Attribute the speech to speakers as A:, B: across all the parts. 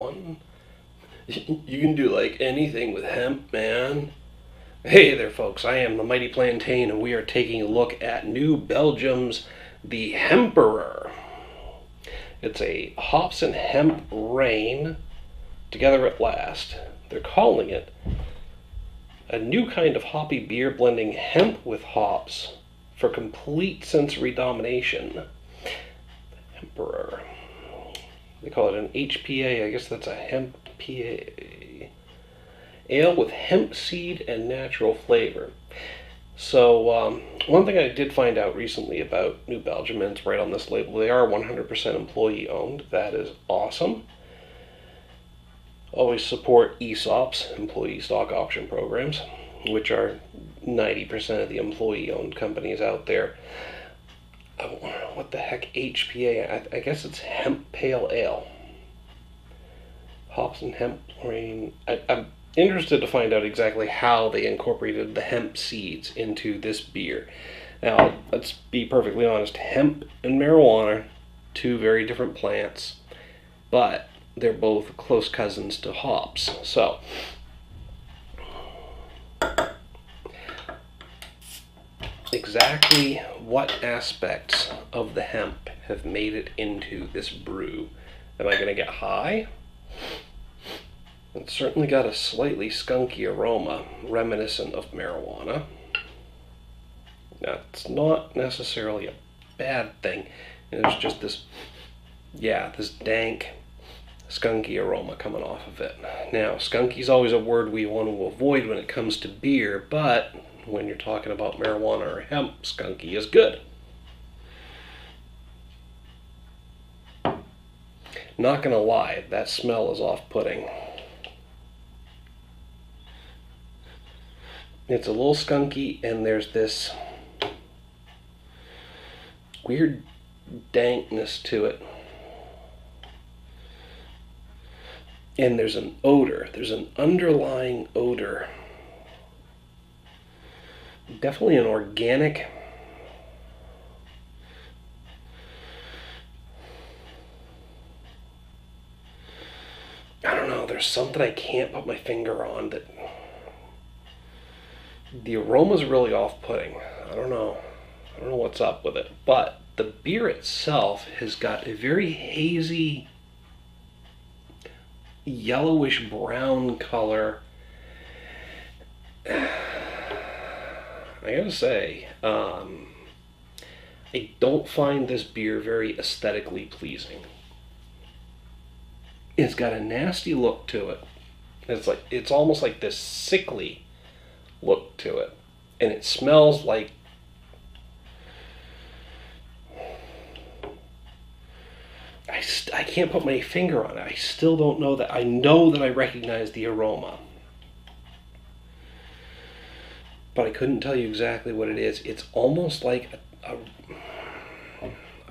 A: One. You can do like anything with hemp, man. Hey there, folks. I am the Mighty Plantain, and we are taking a look at New Belgium's The Hemperor. It's a hops and hemp rain together at last. They're calling it a new kind of hoppy beer blending hemp with hops for complete sensory domination. The Hemperor. They call it an HPA. I guess that's a hemp PA. Ale with hemp seed and natural flavor. So, one thing I did find out recently about New Belgium, and it's right on this label, they are 100% employee owned. That is awesome. Always support ESOPs, employee stock option programs, which are 90% of the employee owned companies out there. What the heck, HPA? I guess it's hemp pale ale. Hops and hemp rain. I'm interested to find out exactly how they incorporated the hemp seeds into this beer. Now, let's be perfectly honest. Hemp and marijuana, two very different plants, but they're both close cousins to hops. So, exactly what aspects of the hemp have made it into this brew? Am I going to get high? It's certainly got a slightly skunky aroma, reminiscent of marijuana. That's not necessarily a bad thing. There's just this dank, skunky aroma coming off of it. Now, skunky's always a word we want to avoid when it comes to beer, but when you're talking about marijuana or hemp, skunky is good. Not gonna lie, that smell is off-putting. It's a little skunky, and there's this weird dankness to it. And there's an odor. There's an underlying odor. Definitely an organic. I don't know, there's something I can't put my finger on that. The aroma's really off-putting. I don't know what's up with it. But the beer itself has got a very hazy, yellowish brown color. I gotta say, I don't find this beer very aesthetically pleasing. It's got a nasty look to it. It's almost like this sickly look to it, and it smells like I can't put my finger on it. I still don't know that. I know that I recognize the aroma, but I couldn't tell you exactly what it is. It's almost like I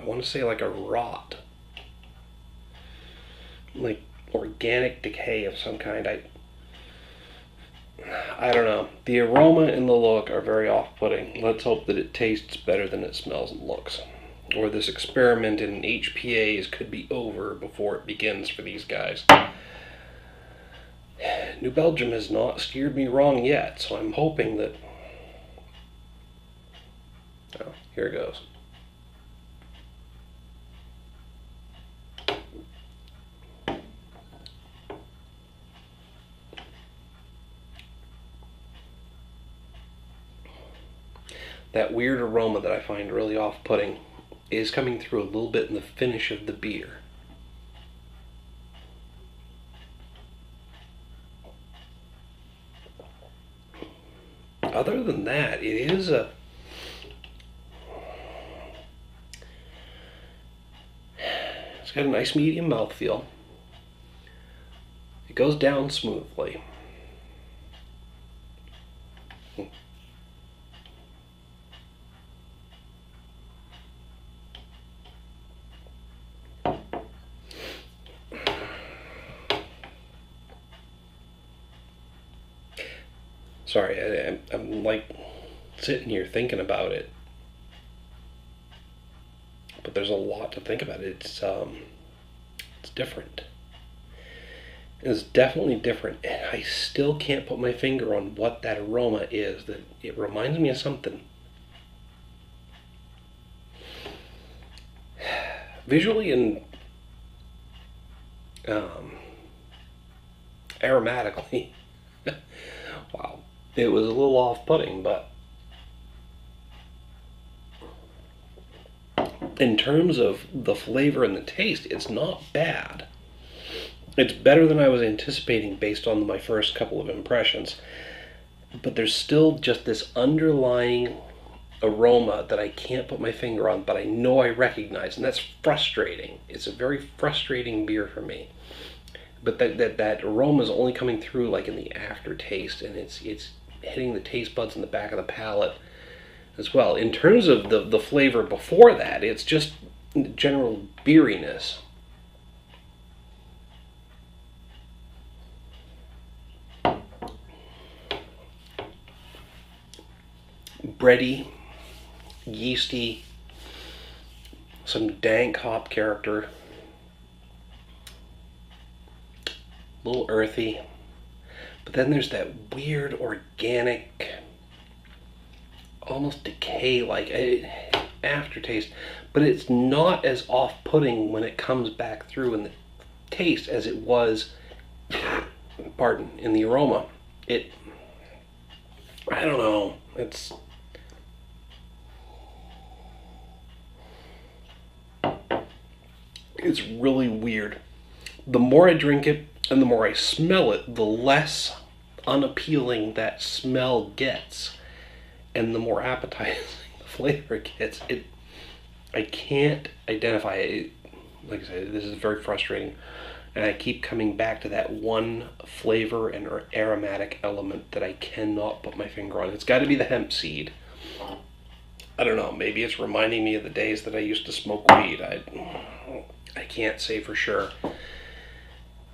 A: want to say like a rot, like organic decay of some kind. I don't know. The aroma and the look are very off-putting. Let's hope that it tastes better than it smells and looks. Or this experiment in HPAs could be over before it begins for these guys. New Belgium has not steered me wrong yet, so I'm hoping that... Oh, here it goes. That weird aroma that I find really off-putting is coming through a little bit in the finish of the beer. Other than that, it's got a nice medium mouthfeel. It goes down smoothly. Sorry, I'm like sitting here thinking about it, but there's a lot to think about. It's different. is definitely different, and I still can't put my finger on what that aroma is. That it reminds me of something. Visually and aromatically, wow, it was a little off-putting, but in terms of the flavor and the taste, it's not bad. It's better than I was anticipating based on my first couple of impressions. But there's still just this underlying aroma that I can't put my finger on, but I know I recognize, and that's frustrating. It's a very frustrating beer for me. But that aroma is only coming through like in the aftertaste, and it's hitting the taste buds in the back of the palate as well. In terms of the flavor before that, it's just general beeriness. Bready, yeasty, some dank hop character, a little earthy, but then there's that weird organic, almost decay-like aftertaste, but it's not as off-putting when it comes back through in the taste as it was, pardon, in the aroma. I don't know, it's really weird. The more I drink it and the more I smell it, the less unappealing that smell gets, and the more appetizing the flavor gets. I can't identify it. Like I said, this is very frustrating, and I keep coming back to that one flavor and aromatic element that I cannot put my finger on. It's got to be the hemp seed. I don't know, maybe it's reminding me of the days that I used to smoke weed. I can't say for sure,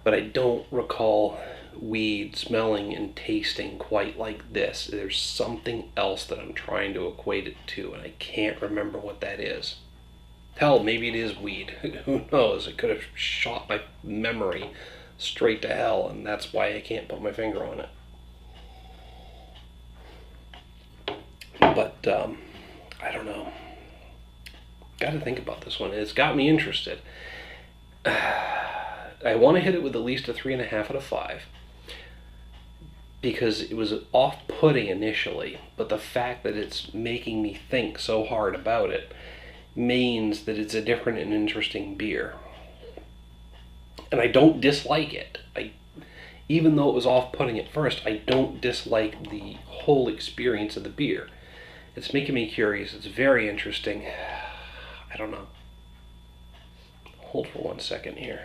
A: but I don't recall weed smelling and tasting quite like this. There's something else that I'm trying to equate it to, and I can't remember what that is. Hell, maybe it is weed. Who knows? It could have shot my memory straight to hell, and that's why I can't put my finger on it. But I don't know. Got to think about this one. It's got me interested. I want to hit it with at least a 3.5 out of 5 because it was off-putting initially, but the fact that it's making me think so hard about it means that it's a different and interesting beer. And I don't dislike it. Even though it was off-putting at first, I don't dislike the whole experience of the beer. It's making me curious. It's very interesting. I don't know. Hold for 1 second here.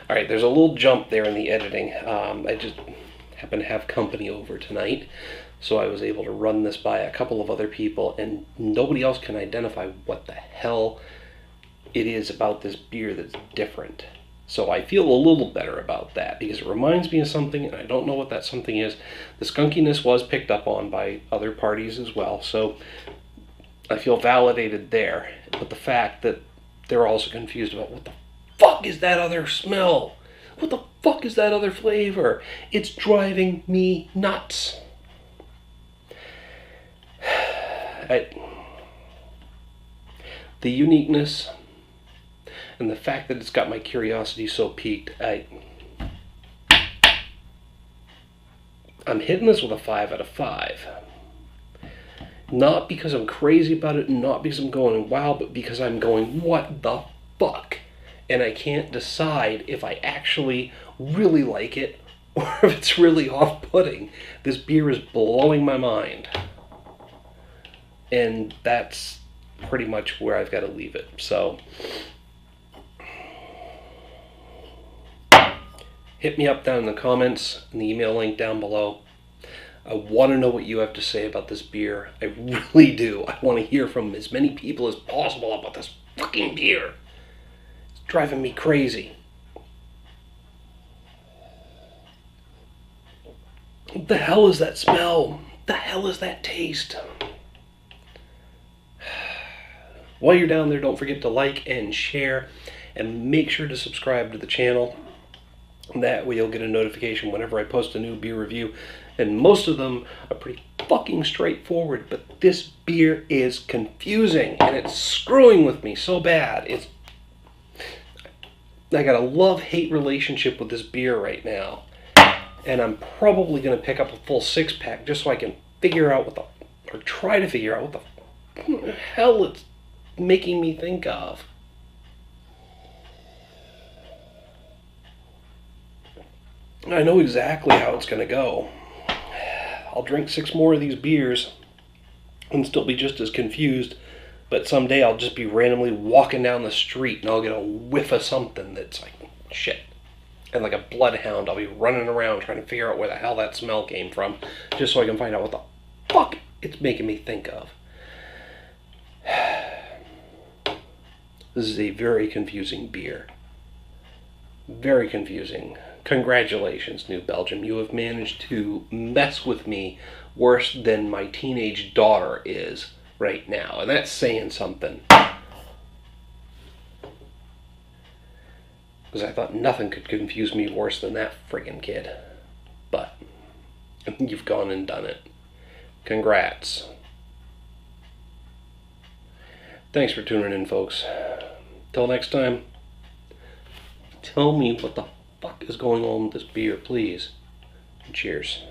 A: Alright, there's a little jump there in the editing. I just happen to have company over tonight, so I was able to run this by a couple of other people, and nobody else can identify what the hell it is about this beer that's different. So I feel a little better about that, because it reminds me of something, and I don't know what that something is. The skunkiness was picked up on by other parties as well, so I feel validated there. But the fact that they're also confused about what the fuck is that other smell? What the fuck is that other flavor? It's driving me nuts. The uniqueness and the fact that it's got my curiosity so piqued, I'm hitting this with a 5 out of 5. Not because I'm crazy about it, not because I'm going wow, but because I'm going, what the fuck? And I can't decide if I actually really like it or if it's really off-putting. This beer is blowing my mind. And that's pretty much where I've got to leave it. So hit me up down in the comments and the email link down below. I want to know what you have to say about this beer. I really do. I want to hear from as many people as possible about this fucking beer. It's driving me crazy. What the hell is that smell? What the hell is that taste? While you're down there, don't forget to like and share, and make sure to subscribe to the channel. That way you'll get a notification whenever I post a new beer review. And most of them are pretty fucking straightforward, but this beer is confusing and it's screwing with me so bad. I got a love-hate relationship with this beer right now. And I'm probably going to pick up a full 6-pack just so I can figure out or try to figure out what the hell it's making me think of. I know exactly how it's going to go. I'll drink 6 more of these beers and still be just as confused, but someday I'll just be randomly walking down the street and I'll get a whiff of something that's like, shit. And like a bloodhound, I'll be running around trying to figure out where the hell that smell came from, just so I can find out what the fuck it's making me think of. This is a very confusing beer. Very confusing. Congratulations, New Belgium. You have managed to mess with me worse than my teenage daughter is right now. And that's saying something. Because I thought nothing could confuse me worse than that friggin' kid. But you've gone and done it. Congrats. Thanks for tuning in, folks. Till next time, tell me what the fuck is going on with this beer, please. Cheers.